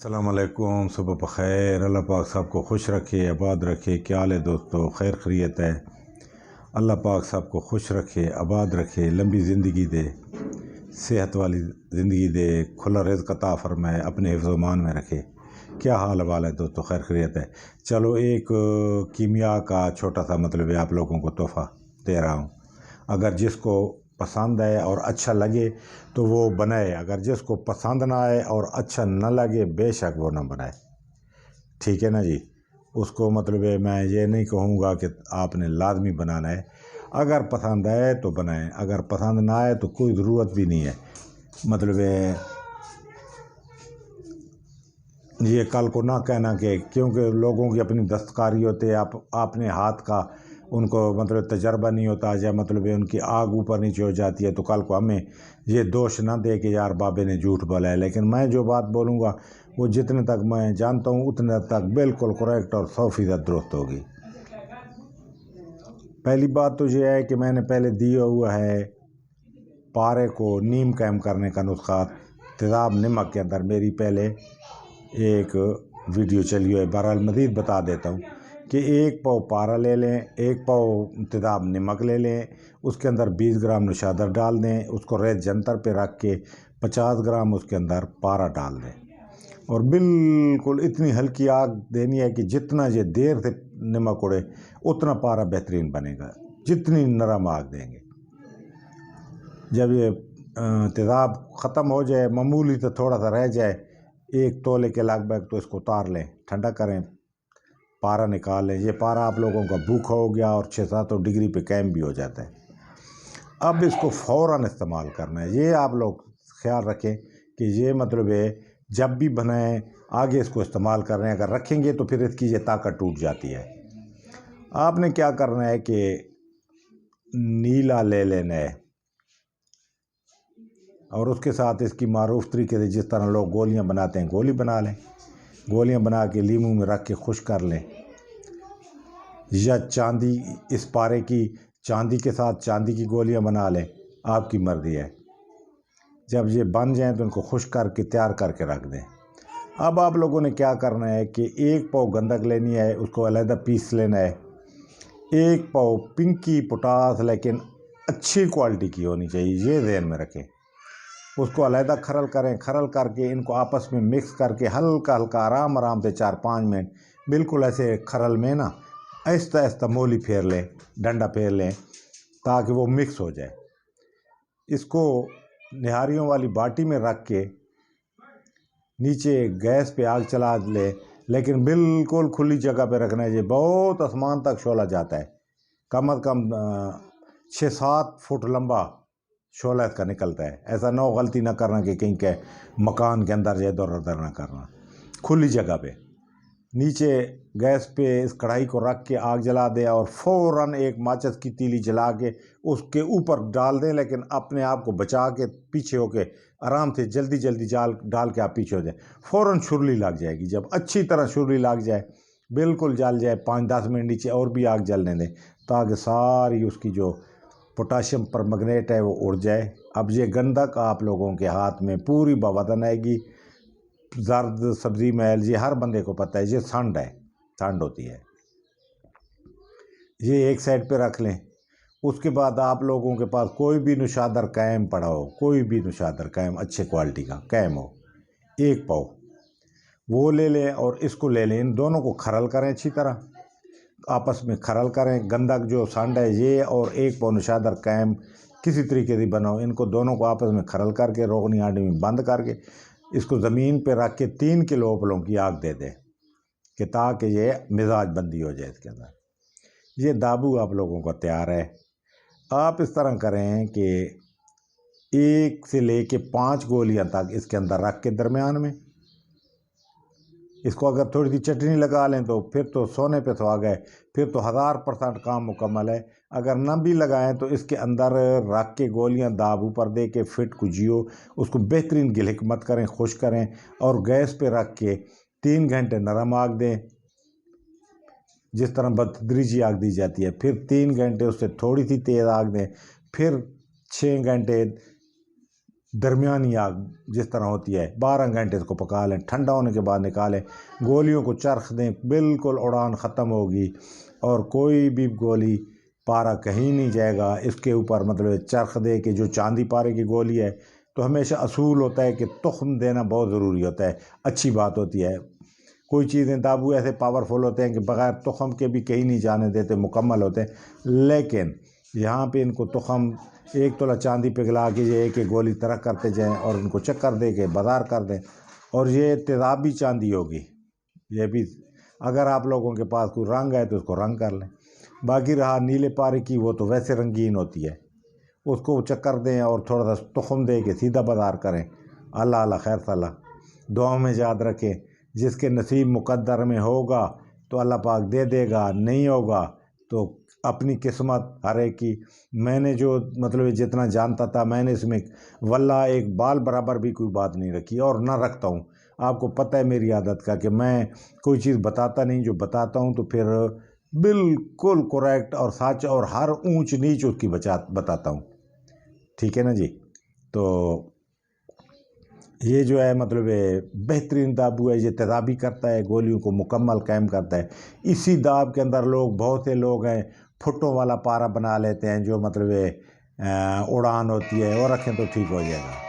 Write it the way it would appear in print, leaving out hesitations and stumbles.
السلام علیکم، صبح بخیر۔ اللہ پاک سب کو خوش رکھے، آباد رکھے۔ کیا حال ہے دوستو؟ خیر خیریت ہے؟ اللہ پاک سب کو خوش رکھے، آباد رکھے، لمبی زندگی دے، صحت والی زندگی دے، کھلا رزق عطا فرمائے، اپنے حفظ و امان میں رکھے۔ کیا حال حوال ہے دوستو؟ خیر خیریت ہے؟ چلو ایک کیمیا کا چھوٹا سا مطلب ہے آپ لوگوں کو تحفہ دے رہا ہوں۔ اگر جس کو پسند آئے اور اچھا لگے تو وہ بنائے، اگر جس کو پسند نہ آئے اور اچھا نہ لگے بے شک وہ نہ بنائے، ٹھیک ہے نا جی۔ اس کو مطلب ہے میں یہ نہیں کہوں گا کہ آپ نے لازمی بنانا ہے، اگر پسند آئے تو بنائیں، اگر پسند نہ آئے تو کوئی ضرورت بھی نہیں ہے۔ مطلب ہے یہ کل کو نہ کہنا کہ کیونکہ لوگوں کی اپنی دستکاری ہوتی ہے، اپنے ہاتھ کا ان کو مطلب تجربہ نہیں ہوتا، یا مطلب ان کی آگ اوپر نیچے ہو جاتی ہے، تو کل کو ہمیں یہ دوش نہ دے کہ یار بابے نے جھوٹ بولا ہے۔ لیکن میں جو بات بولوں گا وہ جتنے تک میں جانتا ہوں اتنے تک بالکل کریکٹ اور 100% درست ہوگی۔ پہلی بات تو یہ ہے کہ میں نے پہلے دیا ہوا ہے پارے کو نیم قائم کرنے کا نسخہ تیزاب نمک کے اندر، میری پہلے ایک ویڈیو چلی ہوئی ہے۔ بہرحال مزید بتا دیتا ہوں کہ 1 پاؤ پارا لے لیں، 1 پاؤ تیزاب نمک لے لیں، اس کے اندر 20 گرام نشادر ڈال دیں، اس کو ریت جنتر پہ رکھ کے 50 گرام اس کے اندر پارا ڈال دیں، اور بالکل اتنی ہلکی آگ دینی ہے کہ جتنا یہ دیر سے نمک اڑے اتنا پارا بہترین بنے گا، جتنی نرم آگ دیں گے۔ جب یہ تیزاب ختم ہو جائے، معمولی سے تھوڑا سا رہ جائے 1 تولے کے لگ بھگ، تو اس کو اتار لیں، ٹھنڈا کریں، پارا نکال لیں۔ یہ پارا آپ لوگوں کا بھوکا ہو گیا اور 6-7 ڈگری پہ قائم بھی ہو جاتا ہے۔ اب اس کو فوراً استعمال کرنا ہے، یہ آپ لوگ خیال رکھیں کہ یہ مطلب ہے جب بھی بنائیں آگے اس کو استعمال کر رہے ہیں، اگر رکھیں گے تو پھر اس کی یہ طاقت ٹوٹ جاتی ہے۔ آپ نے کیا کرنا ہے کہ نیلا لے لینا ہے، اور اس کے ساتھ اس کی معروف طریقے سے جس طرح لوگ گولیاں بناتے ہیں گولی بنا لیں، گولیاں بنا کے لیموں میں رکھ کے خشک کر لیں، یا چاندی اس پارے کی چاندی کے ساتھ چاندی کی گولیاں بنا لیں، آپ کی مرضی ہے۔ جب یہ بن جائیں تو ان کو خشک کر کے تیار کر کے رکھ دیں۔ اب آپ لوگوں نے کیا کرنا ہے کہ 1 پاؤ گندک لینی ہے، اس کو علیحدہ پیس لینا ہے۔ 1 پاؤ پنکی پوٹاس، لیکن اچھی کوالٹی کی ہونی چاہیے، یہ ذہن میں رکھیں۔ اس کو علیحدہ کھرل کریں، کھرل کر کے ان کو آپس میں مکس کر کے ہلکا ہلکا آرام سے 4-5 منٹ بالکل ایسے کھرل میں نا آہستہ آہستہ مولی پھیر لیں، ڈنڈا پھیر لیں، تاکہ وہ مکس ہو جائے۔ اس کو نہاریوں والی باٹی میں رکھ کے نیچے گیس پہ آگ چلا لے، لیکن بالکل کھلی جگہ پہ رکھنا ہے۔ یہ بہت آسمان تک شعلہ جاتا ہے، کم از کم 6-7 فٹ لمبا شعلہ اس کا نکلتا ہے۔ ایسا نہ ہو غلطی نہ کرنا کہ کہیں کے مکان کے اندر یا ادھر ادھر نہ کرنا، کھلی جگہ پہ نیچے گیس پہ اس کڑھائی کو رکھ کے آگ جلا دیں، اور فوراً ایک ماچس کی تیلی جلا کے اس کے اوپر ڈال دیں، لیکن اپنے آپ کو بچا کے پیچھے ہو کے آرام سے جلدی جلدی جال ڈال کے آپ پیچھے ہو جائیں۔ فوراً شرلی لگ جائے گی، جب اچھی طرح شرلی لگ جائے بالکل جل جائے 5-10 منٹ نیچے اور بھی آگ جلنے دیں، تاکہ ساری اس کی جو پوٹاشیم پر میگنیٹ ہے وہ اڑ جائے۔ اب یہ گندک آپ لوگوں کے ہاتھ میں پوری بوادن آئے گی، زرد سبزی محل یہ ہر بندے کو پتہ ہے، یہ سنڈ ہے، سنڈ ہوتی ہے۔ یہ ایک سائڈ پہ رکھ لیں۔ اس کے بعد آپ لوگوں کے پاس کوئی بھی نشادر قائم پڑا ہو، کوئی بھی نشادر قائم اچھے کوالٹی کا قائم ہو، 1 پاؤ وہ لے لیں، اور اس کو لے لیں، ان دونوں کو کھرل کریں، اچھی طرح آپس میں کھرل کریں۔ گندک جو سنڈ ہے یہ اور 1 پاؤ نشادر قائم کسی طریقے سے بناؤ، ان کو دونوں کو آپس میں کھرل کر کے روغنی آٹے میں بند کر کے اس کو زمین پہ رکھ کے 3 کلو اپلوں کی آگ دے دیں، کہ تاکہ یہ مزاج بندی ہو جائے اس کے اندر۔ یہ دابو آپ لوگوں کا تیار ہے۔ آپ اس طرح کریں کہ 1 سے لے کے 5 گولیاں تک اس کے اندر رکھ کے درمیان میں اس کو اگر تھوڑی سی چٹنی لگا لیں تو پھر تو سونے پہ سو آ گئے، پھر تو 1000% کام مکمل ہے۔ اگر نہ بھی لگائیں تو اس کے اندر رکھ کے گولیاں دابو پر دے کے فٹ کجیو، اس کو بہترین گل حکمت کریں، خشک کریں، اور گیس پہ رکھ کے 3 گھنٹے نرم آگ دیں، جس طرح بتدریجی آگ دی جاتی ہے، پھر 3 گھنٹے اس سے تھوڑی سی تیز آگ دیں، پھر 6 گھنٹے درمیانی آگ جس طرح ہوتی ہے 12 گھنٹے اس کو پکا لیں، ٹھنڈا ہونے کے بعد نکالیں، گولیوں کو چرخ دیں، بالکل اڑان ختم ہوگی اور کوئی بھی گولی پارا کہیں نہیں جائے گا اس کے اوپر، مطلب چرخ دے کہ جو چاندی پارے کی گولی ہے تو ہمیشہ اصول ہوتا ہے کہ تخم دینا بہت ضروری ہوتا ہے، اچھی بات ہوتی ہے۔ کوئی چیزیں تابو ایسے پاورفل ہوتے ہیں کہ بغیر تخم کے بھی کہیں نہیں جانے دیتے، مکمل ہوتے ہیں، لیکن یہاں پہ ان کو تخم 1 تولہ چاندی پگھلا کے یہ ایک گولی طرح کرتے جائیں اور ان کو چکر دے کے بازار کر دیں، اور یہ تیزابی چاندی ہوگی، یہ بھی اگر آپ لوگوں کے پاس کوئی رنگ ہے تو اس کو رنگ کر لیں۔ باقی رہا نیلے پارے کی، وہ تو ویسے رنگین ہوتی ہے، اس کو چکر دیں اور تھوڑا سا تخم دے کے سیدھا بازار کریں۔ اللہ اللہ خیر صلاح، دعاؤں میں یاد رکھیں، جس کے نصیب مقدر میں ہوگا تو اللہ پاک دے دے گا، نہیں ہوگا تو اپنی قسمت ہر ایک کی۔ میں نے جو مطلب جتنا جانتا تھا میں نے اس میں واللہ ایک بال برابر بھی کوئی بات نہیں رکھی اور نہ رکھتا ہوں۔ آپ کو پتہ ہے میری عادت کا کہ میں کوئی چیز بتاتا نہیں، جو بتاتا ہوں تو پھر بالکل کریکٹ اور سچ اور ہر اونچ نیچ اس کی بتاتا ہوں، ٹھیک ہے نا جی۔ تو یہ جو ہے مطلب بہترین دابو ہے، یہ تیزابی کرتا ہے، گولیوں کو مکمل قائم کرتا ہے۔ اسی داب کے اندر بہت سے لوگ ہیں پھٹوں والا پارا بنا لیتے ہیں جو مطلب اڑان ہوتی ہے، اور رکھیں تو ٹھیک ہو جائے گا۔